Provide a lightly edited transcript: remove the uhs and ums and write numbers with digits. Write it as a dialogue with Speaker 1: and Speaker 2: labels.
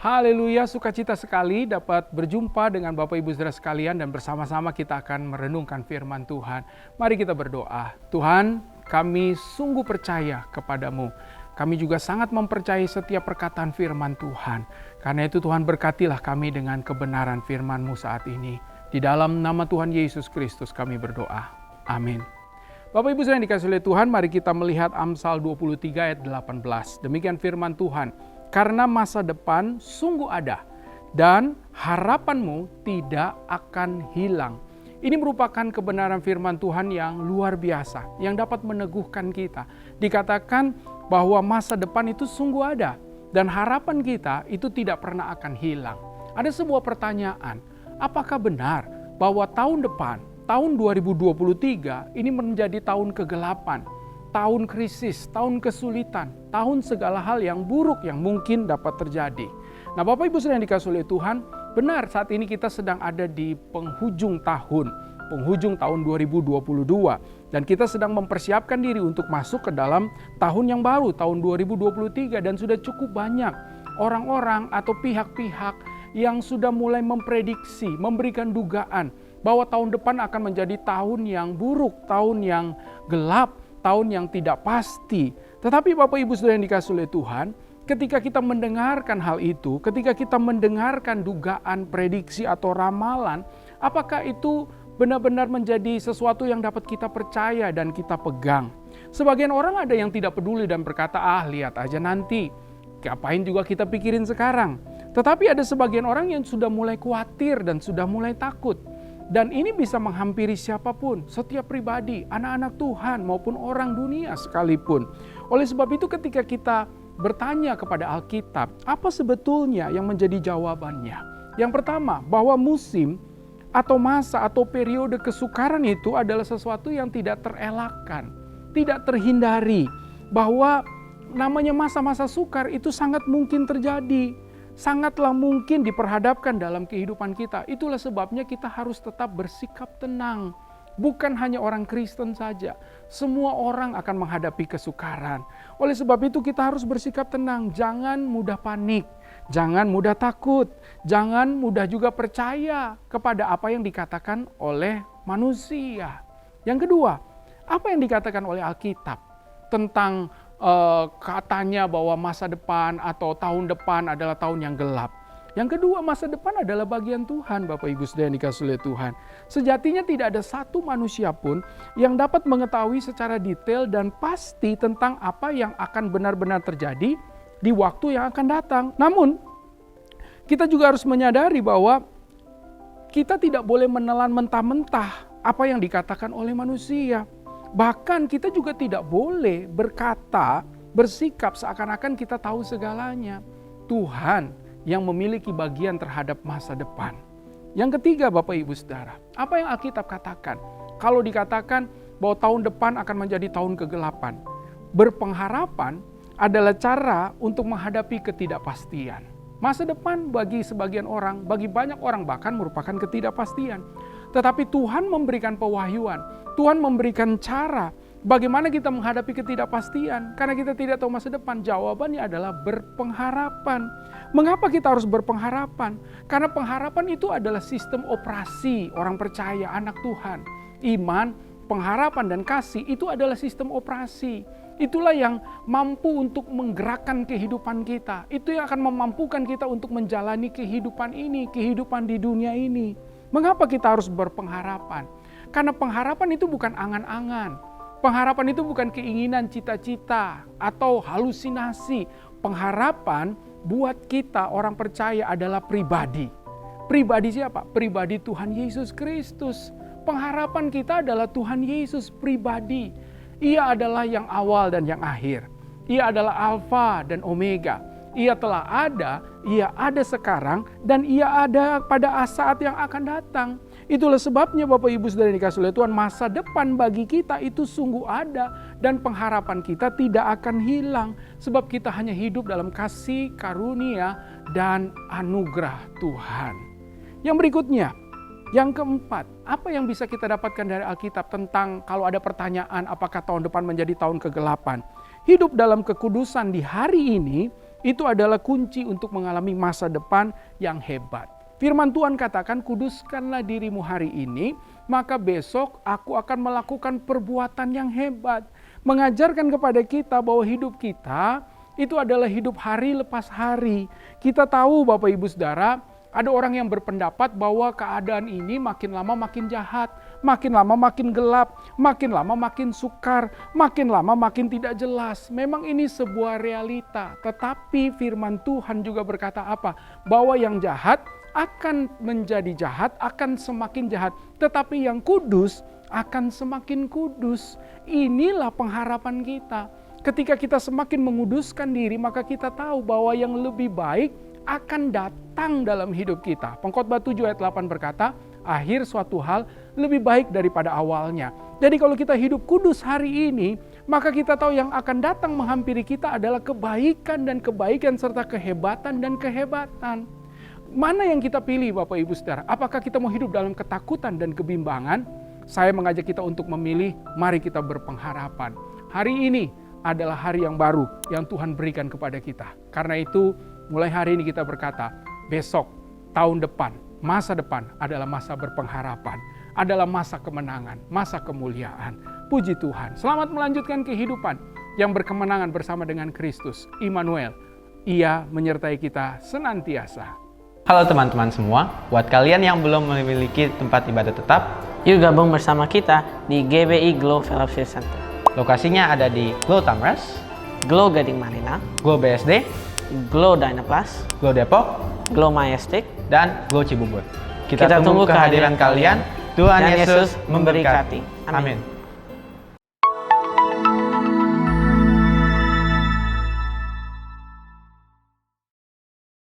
Speaker 1: Haleluya, sukacita sekali dapat berjumpa dengan Bapak Ibu Saudara sekalian dan bersama-sama kita akan merenungkan firman Tuhan. Mari kita berdoa. Tuhan, kami sungguh percaya kepadamu. Kami juga sangat mempercayai setiap perkataan firman Tuhan. Karena itu Tuhan berkatilah kami dengan kebenaran firman-Mu saat ini. Di dalam nama Tuhan Yesus Kristus kami berdoa. Amin. Bapak Ibu Saudara yang dikasihi oleh Tuhan, mari kita melihat Amsal 23 ayat 18. Demikian firman Tuhan. Karena masa depan sungguh ada dan harapanmu tidak akan hilang. Ini merupakan kebenaran firman Tuhan yang luar biasa, yang dapat meneguhkan kita. Dikatakan bahwa masa depan itu sungguh ada dan harapan kita itu tidak pernah akan hilang. Ada sebuah pertanyaan, apakah benar bahwa tahun depan, tahun 2023 ini menjadi tahun kegelapan? Tahun krisis, tahun kesulitan, tahun segala hal yang buruk yang mungkin dapat terjadi. Nah, Bapak Ibu Saudara yang dikasihi oleh Tuhan, benar saat ini kita sedang ada di penghujung tahun 2022 dan kita sedang mempersiapkan diri untuk masuk ke dalam tahun yang baru, tahun 2023, dan sudah cukup banyak orang-orang atau pihak-pihak yang sudah mulai memprediksi, memberikan dugaan bahwa tahun depan akan menjadi tahun yang buruk, tahun yang gelap, tahun yang tidak pasti. Tetapi Bapak Ibu Saudara yang dikasihi oleh Tuhan, ketika kita mendengarkan hal itu, ketika kita mendengarkan dugaan, prediksi atau ramalan, apakah itu benar-benar menjadi sesuatu yang dapat kita percaya dan kita pegang? Sebagian orang ada yang tidak peduli dan berkata, lihat aja nanti, ngapain juga kita pikirin sekarang. Tetapi ada sebagian orang yang sudah mulai khawatir dan sudah mulai takut. Dan ini bisa menghampiri siapapun, setiap pribadi, anak-anak Tuhan maupun orang dunia sekalipun. Oleh sebab itu ketika kita bertanya kepada Alkitab, apa sebetulnya yang menjadi jawabannya? Yang pertama, bahwa musim atau masa atau periode kesukaran itu adalah sesuatu yang tidak terelakkan, tidak terhindari. Bahwa namanya masa-masa sukar itu sangat mungkin terjadi. Sangatlah mungkin diperhadapkan dalam kehidupan kita. Itulah sebabnya kita harus tetap bersikap tenang. Bukan hanya orang Kristen saja. Semua orang akan menghadapi kesukaran. Oleh sebab itu kita harus bersikap tenang. Jangan mudah panik. Jangan mudah takut. Jangan mudah juga percaya kepada apa yang dikatakan oleh manusia. Yang kedua, apa yang dikatakan oleh Alkitab tentang katanya bahwa masa depan atau tahun depan adalah tahun yang gelap. Yang kedua, masa depan adalah bagian Tuhan, Bapak Ibu Saudara yang dikasihi oleh Tuhan. Sejatinya tidak ada satu manusia pun yang dapat mengetahui secara detail dan pasti tentang apa yang akan benar-benar terjadi di waktu yang akan datang. Namun, kita juga harus menyadari bahwa kita tidak boleh menelan mentah-mentah apa yang dikatakan oleh manusia. Bahkan kita juga tidak boleh berkata, bersikap seakan-akan kita tahu segalanya. Tuhan yang memiliki bagian terhadap masa depan. Yang ketiga, Bapak Ibu Saudara, apa yang Alkitab katakan? Kalau dikatakan bahwa tahun depan akan menjadi tahun kegelapan, berpengharapan adalah cara untuk menghadapi ketidakpastian. Masa depan bagi sebagian orang, bagi banyak orang bahkan merupakan ketidakpastian. Tetapi Tuhan memberikan pewahyuan, Tuhan memberikan cara bagaimana kita menghadapi ketidakpastian. Karena kita tidak tahu masa depan, jawabannya adalah berpengharapan. Mengapa kita harus berpengharapan? Karena pengharapan itu adalah sistem operasi orang percaya, anak Tuhan. Iman, pengharapan dan kasih itu adalah sistem operasi. Itulah yang mampu untuk menggerakkan kehidupan kita. Itu yang akan memampukan kita untuk menjalani kehidupan ini, kehidupan di dunia ini. Mengapa kita harus berpengharapan? Karena pengharapan itu bukan angan-angan. Pengharapan itu bukan keinginan, cita-cita, atau halusinasi. Pengharapan buat kita orang percaya adalah pribadi. Pribadi siapa? Pribadi Tuhan Yesus Kristus. Pengharapan kita adalah Tuhan Yesus pribadi. Ia adalah yang awal dan yang akhir. Ia adalah Alfa dan Omega. Ia telah ada, ia ada sekarang, dan ia ada pada saat yang akan datang. Itulah sebabnya Bapak Ibu Saudara yang dikasihi oleh Tuhan, masa depan bagi kita itu sungguh ada. Dan pengharapan kita tidak akan hilang. Sebab kita hanya hidup dalam kasih, karunia, dan anugerah Tuhan. Yang berikutnya, yang keempat, apa yang bisa kita dapatkan dari Alkitab tentang kalau ada pertanyaan apakah tahun depan menjadi tahun kegelapan? Hidup dalam kekudusan di hari ini Itu adalah kunci untuk mengalami masa depan yang hebat. Firman Tuhan katakan, kuduskanlah dirimu hari ini, maka besok aku akan melakukan perbuatan yang hebat. Mengajarkan kepada kita bahwa hidup kita itu adalah hidup hari lepas hari. Kita tahu Bapak Ibu Saudara, ada orang yang berpendapat bahwa keadaan ini makin lama makin jahat, makin lama makin gelap, makin lama makin sukar, makin lama makin tidak jelas. Memang ini sebuah realita, tetapi firman Tuhan juga berkata apa? Bahwa yang jahat akan menjadi jahat, akan semakin jahat, tetapi yang kudus akan semakin kudus. Inilah pengharapan kita. Ketika kita semakin menguduskan diri, maka kita tahu bahwa yang lebih baik akan datang dalam hidup kita. Pengkhotbah 7 ayat 8 berkata, akhir suatu hal lebih baik daripada awalnya. Jadi kalau kita hidup kudus hari ini, maka kita tahu yang akan datang menghampiri kita adalah kebaikan dan kebaikan serta kehebatan dan kehebatan. Mana yang kita pilih Bapak Ibu Saudara? Apakah kita mau hidup dalam ketakutan dan kebimbangan? Saya mengajak kita untuk memilih, mari kita berpengharapan. Hari ini adalah hari yang baru yang Tuhan berikan kepada kita. Karena itu, mulai hari ini kita berkata, besok, tahun depan, masa depan adalah masa berpengharapan, adalah masa kemenangan, masa kemuliaan. Puji Tuhan, selamat melanjutkan kehidupan yang berkemenangan bersama dengan Kristus, Immanuel. Ia menyertai kita senantiasa.
Speaker 2: Halo teman-teman semua, buat kalian yang belum memiliki tempat ibadah tetap,
Speaker 3: yuk gabung bersama kita di GBI Glow Fellowship Center.
Speaker 2: Lokasinya ada di Glow Tamres,
Speaker 3: Glow Gading Marina,
Speaker 2: Glow BSD,
Speaker 3: Glow Dynaplus,
Speaker 2: Glow Depok,
Speaker 3: Glow Majestic,
Speaker 2: dan Glow Cibubur.
Speaker 3: Kita tunggu kehadiran
Speaker 2: kalian. Tuhan Yesus memberkati.
Speaker 3: Amin.
Speaker 2: Amin.